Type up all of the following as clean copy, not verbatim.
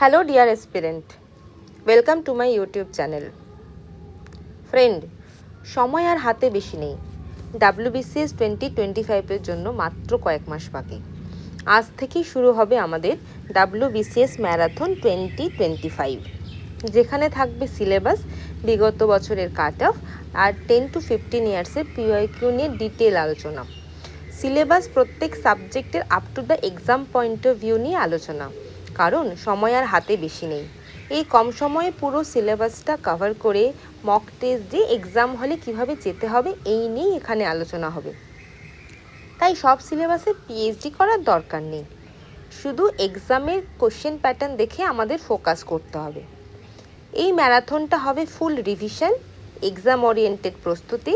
Hello dear aspirant, welcome to my YouTube channel. Friend, সময় আর হাতে বেশি নেই। WBCS 2025 এর জন্য মাত্র কয়েক মাস বাকি। আজ থেকেই শুরু হবে আমাদের WBCS ম্যারাথন 2025, যেখানে থাকবে সিলেবাস, বিগত বছরের কাট অফ আর 10 to 15 ইয়ার্সের PYQ নিয়ে ডিটেল আলোচনা। সিলেবাস প্রত্যেক সাবজেক্টের up to the exam point of view নিয়ে আলোচনা, কারণ সময় আর হাতে বেশি নেই। এই কম সময়ে পুরো সিলেবাসটা কভার করে মক টেস্ট দিয়ে এক্সাম হলে কিভাবে যেতে হবে এই নিয়েই এখানে আলোচনা হবে। তাই সব সিলেবাসে PhD করার দরকার নেই, শুধু এক্সামের কোশ্চেন প্যাটার্ন দেখে আমাদের ফোকাস করতে হবে। এই ম্যারাথনটা হবে ফুল রিভিশন, এক্সাম ওরিয়েন্টেড প্রস্তুতি,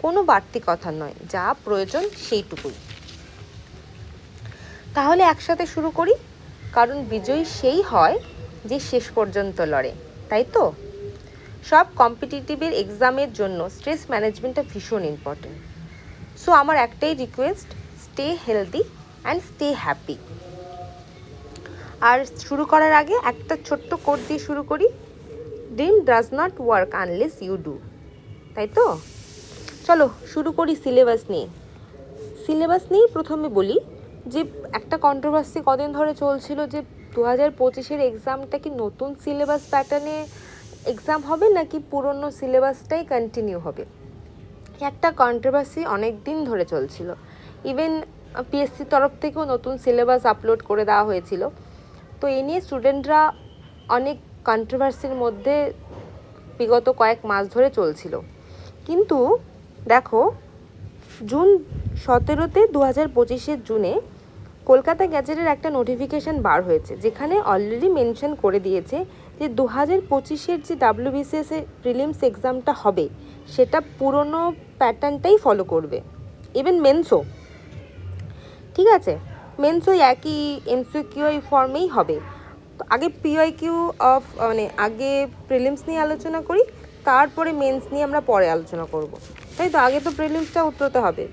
কোনো বাড়তি কথা নয়, যা প্রয়োজন সেইটুকুই। তাহলে একসাথে শুরু করি, কারণ বিজয়ী সেই হয় যে শেষ পর্যন্ত লড়ে, তাই তো? সব কম্পিটিটিভের এক্সামের জন্য স্ট্রেস ম্যানেজমেন্টটা ভীষণ ইম্পর্টেন্ট। সো আমার একটাই request, stay healthy and stay happy. আর শুরু করার আগে একটা ছোট্ট কোড দিয়ে শুরু করি, dream does not work unless you do, তাই তো? চলো শুরু করি সিলেবাস নিয়ে। সিলেবাস নিয়েই প্রথমে বলি যে একটা কন্ট্রোভার্সি কদিন ধরে চলছিল যে 2025-এর এক্সামটা কি নতুন সিলেবাস প্যাটার্নে এক্সাম হবে নাকি পুরনো সিলেবাসটাই কন্টিনিউ হবে। একটা কন্ট্রোভার্সি অনেক দিন ধরে চলছিল। ইভেন পিএসসির তরফ থেকেও নতুন সিলেবাস আপলোড করে দেওয়া হয়েছিল। তো এই নিয়ে স্টুডেন্টরা অনেক কন্ট্রোভার্সির মধ্যে বিগত কয়েক মাস ধরে চলছিল। কিন্তু দেখো, জুন 17-তে 2025-এর জুনে কলকাতা গ্যাজেটের একটা নোটিফিকেশান বার হয়েছে, যেখানে অলরেডি মেনশন করে দিয়েছে যে 2025-এর যে WBCS প্রিলিমস এক্সামটা হবে সেটা পুরনো প্যাটার্নটাই ফলো করবে। ইভেন মেন্সও, ঠিক আছে, মেন্সও একই MCQ ফর্মেই হবে। তো আগে PYQ আগে প্রিলিমস নিয়ে আলোচনা করি, তারপরে মেন্স নিয়ে আমরা পরে আলোচনা করব, তাই তো? আগে তো প্রিলিমসটা উত্তরতে হবে।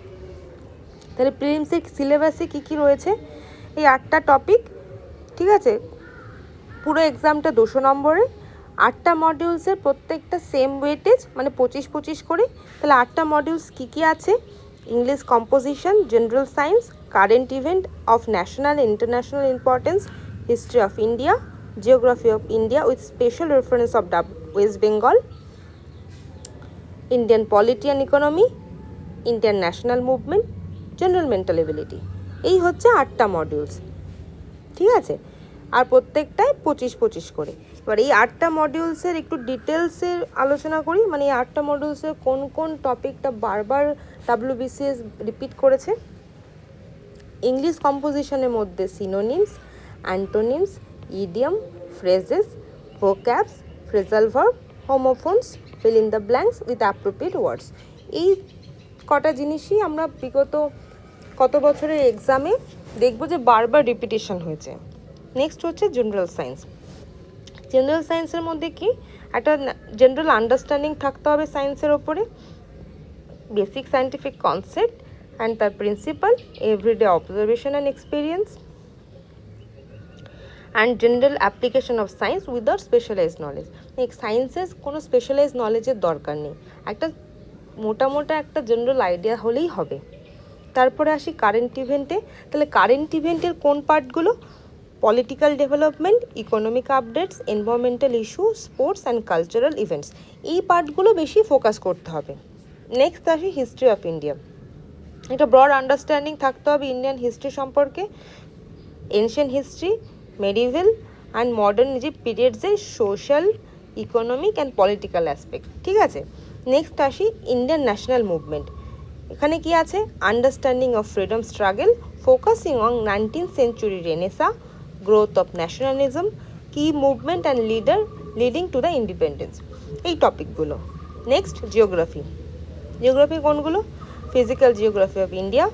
তাহলে প্রিলিমসের সিলেবাসে কী কী রয়েছে? এই 8টা টপিক, ঠিক আছে? পুরো এক্সামটা 200 নম্বরে, 8টা মডিউলসের প্রত্যেকটা সেম ওয়েটেজ, মানে 25-25 করে। তাহলে 8টা মডিউলস কী কী আছে? English composition, general science, current event of national international importance, history of India, geography of India with special reference of West Bengal, Indian polity and economy, Indian national movement, general mental ability. এই হচ্ছে 8টা modules, ঠিক আছে? আর প্রত্যেকটায় 25-25 করে। এবার এই 8টা মডিউলসের একটু ডিটেলসের আলোচনা করি, মানে এই 8টা মডিউলসের কোন কোন টপিকটা বারবার WBCS রিপিট করেছে। ইংলিশ কম্পোজিশনের মধ্যে synonyms, antonyms, idiom, phrases, vocabs, phrasal verb, homophones, fill in the blanks with appropriate words. এই কটা জিনিসই আমরা বিগত কত বছরের এক্সামে দেখব যে বারবার রিপিটেশন হয়েছে। নেক্সট হচ্ছে জেনারেল সায়েন্স। জেনারেল সায়েন্সের মধ্যে কি একটা জেনারেল আন্ডারস্ট্যান্ডিং থাকতে হবে সায়েন্সের ওপরে, বেসিক সায়েন্টিফিক কনসেপ্ট অ্যান্ড তার principle, everyday observation and experience, and general application of science without specialised knowledge. সায়েন্সের কোনো স্পেশালাইজড নলেজের দরকার নেই, একটা মোটা একটা জেনারেল আইডিয়া হলেই হবে। তারপরে আসি কারেন্ট ইভেন্টে। তাহলে কারেন্ট ইভেন্টের কোন পার্টগুলো? Political development, economic updates, environmental issue, sports and cultural events. এই পার্টগুলো বেশি ফোকাস করতে হবে। নেক্সট আসি হিস্ট্রি অফ ইন্ডিয়া। একটা ব্রড আন্ডারস্ট্যান্ডিং থাকতে হবে ইন্ডিয়ান হিস্ট্রি সম্পর্কে, ancient history, medieval and modern যে পিরিয়ডসের social, economic and political aspect, ঠিক আছে? নেক্সট আসি ইন্ডিয়ান ন্যাশনাল মুভমেন্ট। এখানে কি আছে? Understanding of freedom struggle, focusing on 19th century renaissance, growth of nationalism, key movement and leader leading to the independence. এই টপিকগুলো। Next geography. জিওগ্রাফি কোনগুলো? Physical geography of India,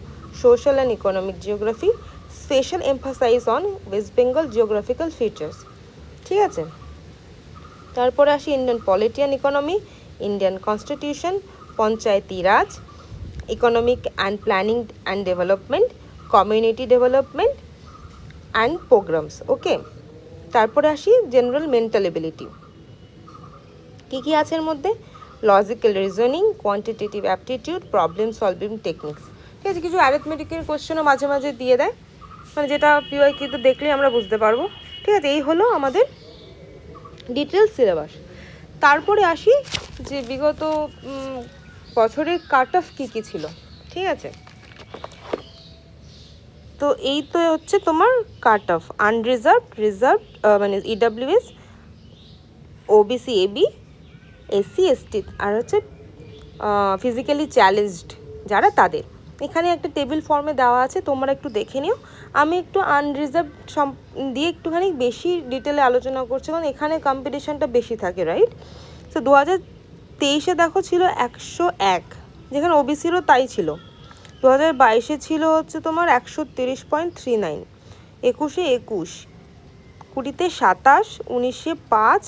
social and economic geography, special emphasize on West Bengal geographical features, ঠিক আছে? তারপরে আসি Indian polity and economy, Indian constitution, Panchayati Raj, economic and planning and development, community development and programs, okay? তারপরে আসি general mental ability. কী আছে এর মধ্যে? Logical reasoning, quantitative aptitude, problem solving techniques. ঠিক আছে, কিছু অ্যারিথমেটিকের কোশ্চেনও মাঝে মাঝে দিয়ে দেয়, মানে যেটা পিওয়াইকিউতে দেখলেই আমরা বুঝতে পারবো। ঠিক আছে, এই হলো আমাদের ডিটেলস সিলেবাস। তারপরে আসি যে বিগত বছরের কাট অফ কী কী ছিল। ঠিক আছে, তো এই তো হচ্ছে তোমার কাট অফ আনরিজার্ভড, রিজার্ভড, মানে EWS, OBC, AB, SC, ST, আর হচ্ছে ফিজিক্যালি চ্যালেঞ্জড যারা, তাদের। এখানে একটা টেবিল ফর্মে দেওয়া আছে, তোমরা একটু দেখে নিও। আমি একটু আনরিজার্ভড দিয়ে একটুখানি বেশি ডিটেলে আলোচনা করছি, কারণ এখানে কম্পিটিশানটা বেশি থাকে, রাইট? তো 2023-এ দেখো ছিল 101, যেখানে ওবিসিরও তাই ছিল। 2022-এ ছিল হচ্ছে তোমার 130.39, 21-এ 21, 20-তে 27, 19-এ 5,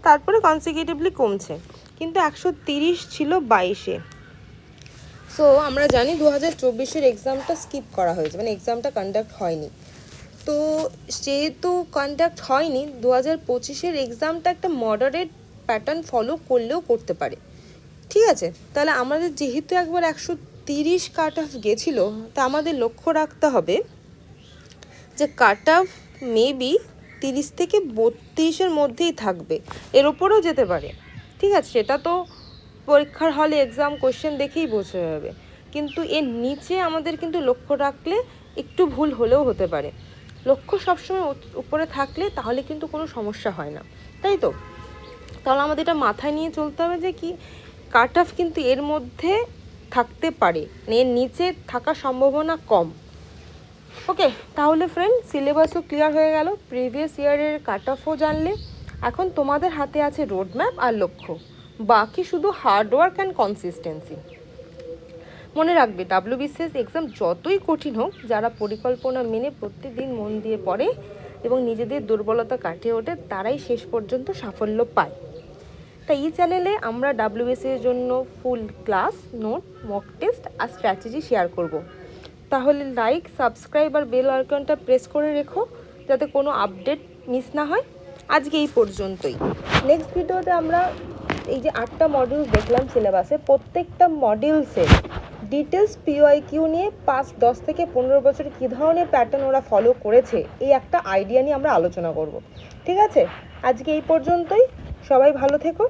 তারপরে কনসিকিউটিভলি কমছে, কিন্তু 130 ছিল 22-এ। সো আমরা জানি 2024-এর এক্সামটা স্কিপ করা হয়েছে, মানে এক্সামটা কন্ডাক্ট হয়নি। তো যেহেতু কন্ডাক্ট হয়নি, 2025-এর এক্সামটা একটা মডারেট প্যাটার্ন ফলো করলেও করতে পারে। ঠিক আছে, তাহলে আমাদের যেহেতু একবার 130 কাট অফ গেছিলো, তা আমাদের লক্ষ্য রাখতে হবে যে কাট অফ মেবি 30 থেকে 32-এর মধ্যেই থাকবে, এর ওপরেও যেতে পারে। ঠিক আছে, সেটা তো পরীক্ষার হলে এক্সাম কোশ্চেন দেখেই বোঝা যাবে, কিন্তু এর নিচে আমাদের কিন্তু লক্ষ্য রাখলে একটু ভুল হলেও হতে পারে। লক্ষ্য সবসময় উপরে থাকলে তাহলে কিন্তু কোনো সমস্যা হয় না, তাই তো? তাহলে আমাদের এটা মাথায় নিয়ে চলতে হবে যে কি কাট অফ কিন্তু এর মধ্যে থাকতে পারে, এর নিচে থাকার সম্ভাবনা কম। ওকে, তাহলে ফ্রেন্ড সিলেবাসও ক্লিয়ার হয়ে গেল, প্রিভিয়াস ইয়ারের কাট অফও জানলে। এখন তোমাদের হাতে আছে রোড ম্যাপ আর লক্ষ্য, বাকি শুধু হার্ডওয়ার্ক অ্যান্ড কনসিস্টেন্সি। মনে রাখবে, WBCS এক্সাম যতই কঠিন হোক, যারা পরিকল্পনা মেনে প্রতিদিন মন দিয়ে পড়ে এবং নিজেদের দুর্বলতা কাটিয়ে ওঠে, তারাই শেষ পর্যন্ত সাফল্য পায়। তাই এই চ্যানেলে আমরা WBCS এর জন্য ফুল ক্লাস নোট, মক টেস্ট আর স্ট্র্যাটেজি শেয়ার করব। তাহলে লাইক, সাবস্ক্রাইব আর বেল আইকনটা প্রেস করে রেখো, যাতে কোনো আপডেট মিস না হয়। আজকে এই পর্যন্তই। নেক্সট ভিডিওতে আমরা এই যে 8টা মডিউল দেখলাম সিলেবাসে, প্রত্যেকটা মডিউলসের ডিটেলস পিওয়াইকিউ নিয়ে 10 থেকে 15 বছর কী ধরনের প্যাটার্ন ওরা ফলো করেছে, এই একটা আইডিয়া নিয়ে আমরা আলোচনা করব। ঠিক আছে, আজকে এই পর্যন্তই। সবাই ভালো থেকো।